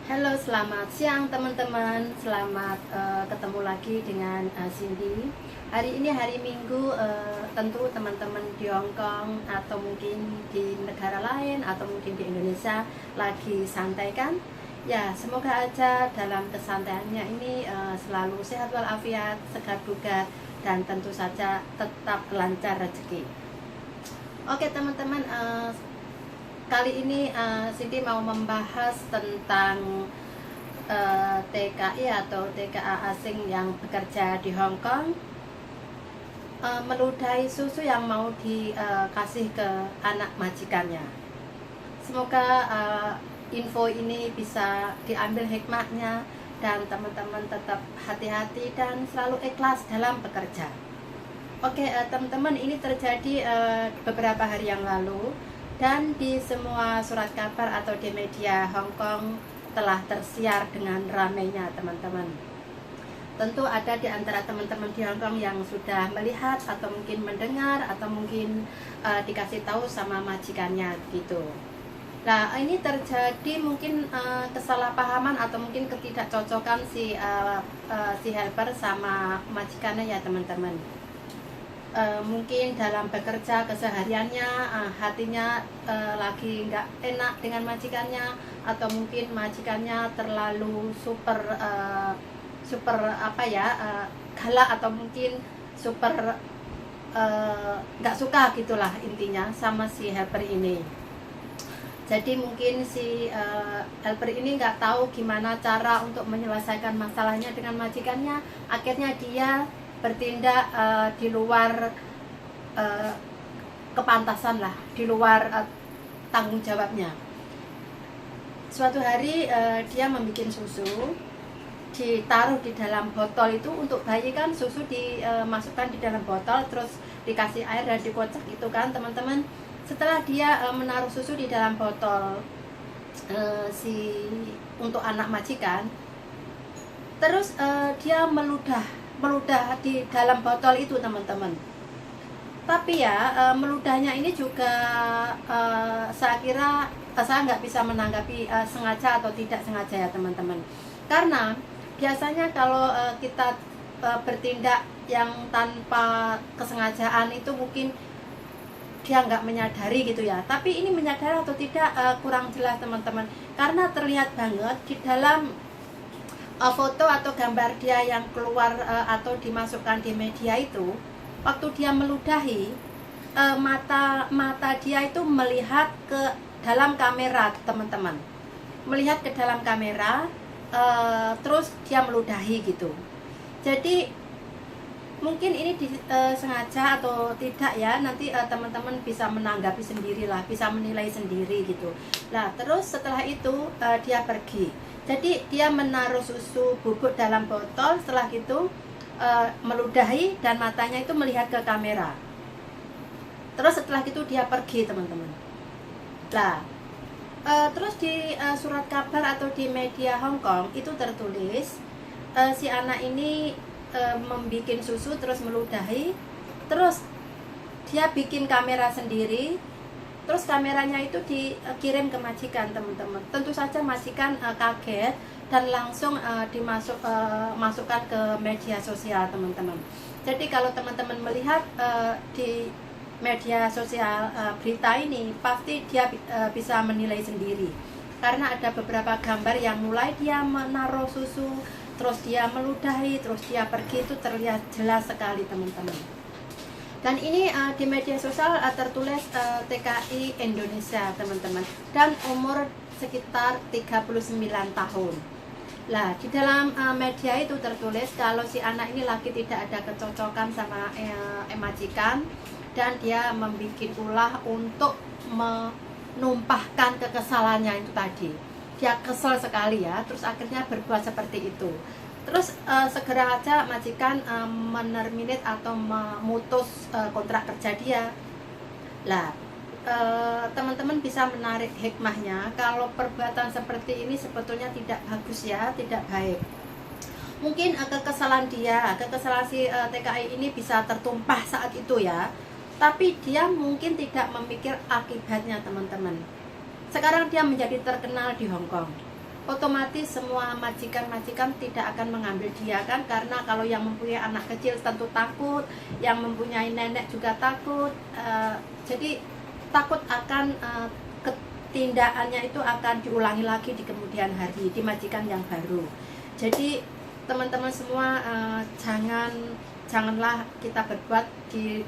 Halo, selamat siang teman-teman. Selamat ketemu lagi dengan Cindy. Hari ini hari Minggu, tentu teman-teman di Hong Kong atau mungkin di negara lain atau mungkin di Indonesia lagi santai kan? Ya, semoga aja dalam kesantaiannya ini selalu sehat walafiat, segar bugar, dan tentu saja tetap lancar rezeki. Oke teman-teman, kali ini Cindy mau membahas tentang TKI atau TKA asing yang bekerja di Hong Kong, meludahi susu yang mau dikasih ke anak majikannya. Semoga info ini bisa diambil hikmahnya dan teman-teman tetap hati-hati dan selalu ikhlas dalam bekerja. Oke teman-teman, ini terjadi beberapa hari yang lalu dan di semua surat kabar atau di media Hong Kong telah tersiar dengan ramainya teman-teman. Tentu ada di antara teman-teman di Hong Kong yang sudah melihat atau mungkin mendengar atau mungkin dikasih tahu sama majikannya gitu. Nah, ini terjadi mungkin kesalahpahaman atau mungkin ketidakcocokan si helper sama majikannya ya teman-teman. Mungkin dalam bekerja kesehariannya hatinya lagi nggak enak dengan majikannya, atau mungkin majikannya terlalu super apa ya, galak, atau mungkin super nggak suka gitulah intinya sama si helper ini. Jadi mungkin si helper ini nggak tahu gimana cara untuk menyelesaikan masalahnya dengan majikannya. Akhirnya dia bertindak di luar kepantasan lah, di luar tanggung jawabnya. Suatu hari dia membuat susu, ditaruh di dalam botol. Itu untuk bayi kan, susu dimasukkan di dalam botol terus dikasih air dan dikocok itu kan teman-teman. Setelah dia menaruh susu di dalam botol untuk anak majikan, terus dia meludah di dalam botol itu teman-teman. Tapi ya meludahnya ini juga saya kira saya nggak bisa menanggapi sengaja atau tidak sengaja ya teman-teman. Karena biasanya kalau kita bertindak yang tanpa kesengajaan itu mungkin dia nggak menyadari gitu ya. Tapi ini menyadari atau tidak kurang jelas teman-teman. Karena terlihat banget di dalam foto atau gambar dia yang keluar atau dimasukkan di media itu, waktu dia meludahi, mata dia itu melihat ke dalam kamera teman-teman, melihat ke dalam kamera, terus dia meludahi gitu. Jadi mungkin ini sengaja atau tidak ya, nanti teman-teman bisa menanggapi sendirilah, bisa menilai sendiri gitu. Nah terus setelah itu dia pergi. Jadi dia menaruh susu bubuk dalam botol, setelah itu meludahi dan matanya itu melihat ke kamera. Terus setelah itu dia pergi teman-teman. Nah terus di surat kabar atau di media Hong Kong itu tertulis si anak ini membuat susu terus meludahi, terus dia bikin kamera sendiri, terus kameranya itu dikirim ke majikan teman-teman. Tentu saja majikan kaget dan langsung dimasukkan ke media sosial teman-teman. Jadi kalau teman-teman melihat di media sosial berita ini, pasti dia bisa menilai sendiri. Karena ada beberapa gambar yang mulai dia menaruh susu, terus dia meludahi, terus dia pergi, itu terlihat jelas sekali teman-teman. Dan ini di media sosial tertulis TKI Indonesia teman-teman, dan umur sekitar 39 tahun. Lah di dalam media itu tertulis kalau si anak ini lagi tidak ada kecocokan sama majikan, dan dia membuat ulah untuk menumpahkan kekesalannya itu tadi. Dia kesel sekali ya, terus akhirnya berbuat seperti itu. Terus segera aja majikan menerminate atau memutus kontrak kerja dia. Lah teman-teman bisa menarik hikmahnya kalau perbuatan seperti ini sebetulnya tidak bagus ya, tidak baik. Mungkin kekesalan si TKI ini bisa tertumpah saat itu ya, tapi dia mungkin tidak memikir akibatnya teman-teman. Sekarang dia menjadi terkenal di Hong Kong. otomatis semua majikan-majikan tidak akan mengambil dia kan, karena kalau yang mempunyai anak kecil tentu takut, yang mempunyai nenek juga takut. Jadi takut akan ketindakannya itu akan diulangi lagi di kemudian hari di majikan yang baru. Jadi teman-teman semua, janganlah kita berbuat di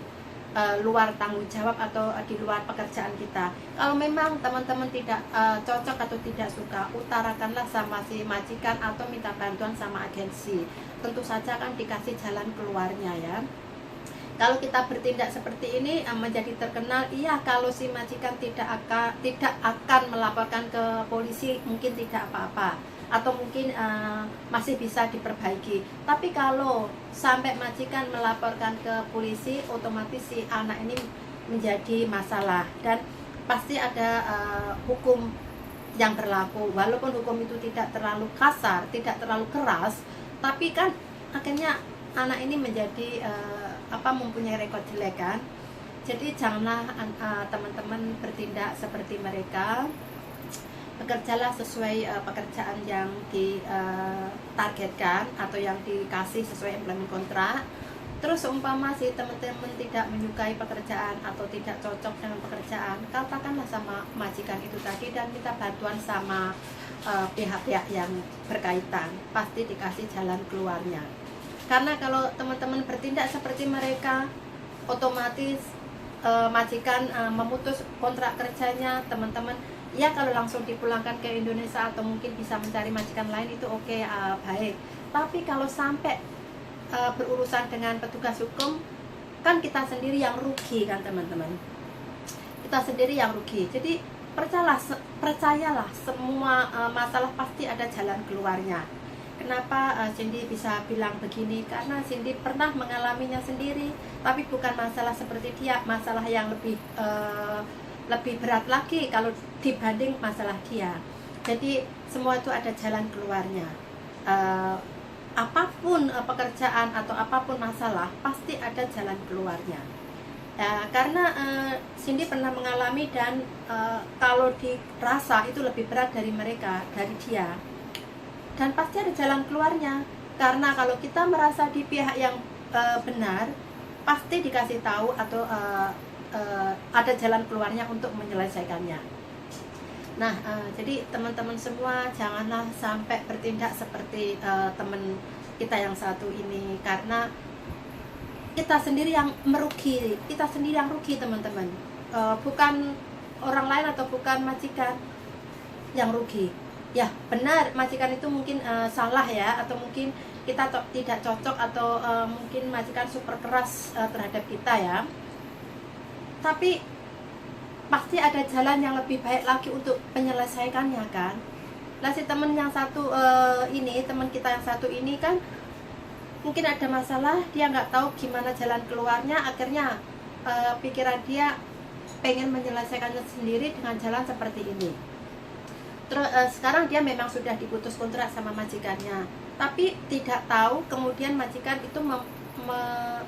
luar tanggung jawab atau di luar pekerjaan kita. Kalau memang teman-teman tidak cocok atau tidak suka, utarakanlah sama si majikan atau minta bantuan sama agensi. Tentu saja kan dikasih jalan keluarnya ya. Kalau kita bertindak seperti ini menjadi terkenal, iya, kalau si majikan tidak akan melaporkan ke polisi, mungkin tidak apa-apa, atau mungkin masih bisa diperbaiki. Tapi kalau sampai majikan melaporkan ke polisi, otomatis si anak ini menjadi masalah dan pasti ada hukum yang berlaku. Walaupun hukum itu tidak terlalu kasar, tidak terlalu keras, tapi kan akhirnya anak ini menjadi mempunyai rekod jelek kan. Jadi janganlah teman-teman bertindak seperti mereka. Bekerjalah sesuai pekerjaan yang ditargetkan atau yang dikasih sesuai implement kontrak. Terus seumpama si teman-teman tidak menyukai pekerjaan atau tidak cocok dengan pekerjaan, katakanlah sama majikan itu tadi dan minta bantuan sama pihak-pihak yang berkaitan. Pasti dikasih jalan keluarnya. Karena kalau teman-teman bertindak seperti mereka, otomatis majikan memutus kontrak kerjanya teman-teman. Ya, kalau langsung dipulangkan ke Indonesia atau mungkin bisa mencari majikan lain itu oke, baik. Tapi kalau sampai berurusan dengan petugas hukum, kan kita sendiri yang rugi kan teman-teman. Kita sendiri yang rugi. Jadi percayalah semua masalah pasti ada jalan keluarnya. Kenapa Cindy bisa bilang begini? Karena Cindy pernah mengalaminya sendiri. Tapi bukan masalah seperti dia, masalah yang lebih berat lagi kalau dibanding masalah dia. Jadi semua itu ada jalan keluarnya. Apapun pekerjaan atau apapun masalah pasti ada jalan keluarnya. Karena Cindy pernah mengalami dan kalau dirasa itu lebih berat dari mereka, dari dia, dan pasti ada jalan keluarnya. Karena kalau kita merasa di pihak yang benar, pasti dikasih tahu atau ada jalan keluarnya untuk menyelesaikannya. Nah, jadi teman-teman semua janganlah sampai bertindak seperti teman kita yang satu ini, karena kita sendiri yang merugi, kita sendiri yang rugi teman-teman, bukan orang lain atau bukan majikan yang rugi. Ya benar, majikan itu mungkin salah ya, atau mungkin kita tidak cocok, atau mungkin majikan super keras terhadap kita ya. Tapi pasti ada jalan yang lebih baik lagi untuk menyelesaikannya kan. Lah si teman yang satu teman kita yang satu ini kan mungkin ada masalah, dia nggak tahu gimana jalan keluarnya, akhirnya pikiran dia pengen menyelesaikannya sendiri dengan jalan seperti ini. Terus sekarang dia memang sudah diputus kontrak sama majikannya, tapi tidak tahu kemudian majikan itu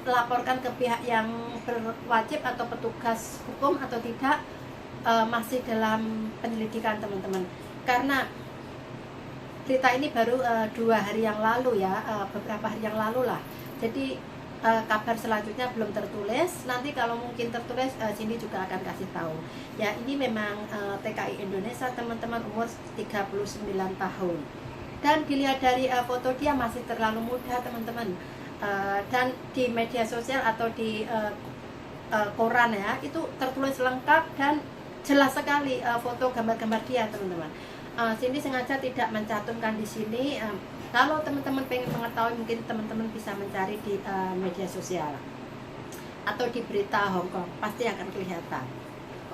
melaporkan ke pihak yang berwajib atau petugas hukum atau tidak, masih dalam penyelidikan teman-teman. Karena berita ini baru 2 hari yang lalu ya, beberapa hari yang lalu lah. Jadi kabar selanjutnya belum tertulis. Nanti kalau mungkin tertulis, Cindy juga akan kasih tahu. Ya, ini memang TKI Indonesia teman-teman, umur 39 tahun. Dan dilihat dari foto dia masih terlalu muda teman-teman. Dan di media sosial atau di koran ya, itu tertulis lengkap dan jelas sekali foto gambar-gambar dia teman-teman. Cindy sengaja tidak mencantumkan di sini. Kalau teman-teman pengen mengetahui, mungkin teman-teman bisa mencari di media sosial atau di berita Hong Kong, pasti akan kelihatan.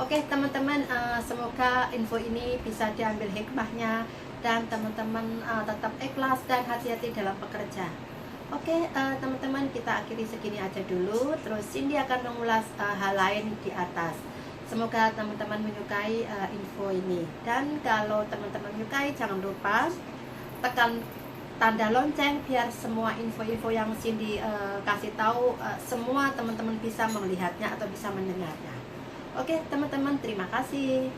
Oke teman-teman, semoga info ini bisa diambil hikmahnya dan teman-teman tetap ikhlas dan hati-hati dalam bekerja. Oke teman-teman, kita akhiri segini aja dulu. Terus Cindy akan mengulas hal lain di atas. Semoga teman-teman menyukai info ini. Dan kalau teman-teman menyukai, jangan lupa tekan tanda lonceng biar semua info-info yang Cindy kasih tahu semua teman-teman bisa melihatnya atau bisa mendengarnya. Oke teman-teman, terima kasih.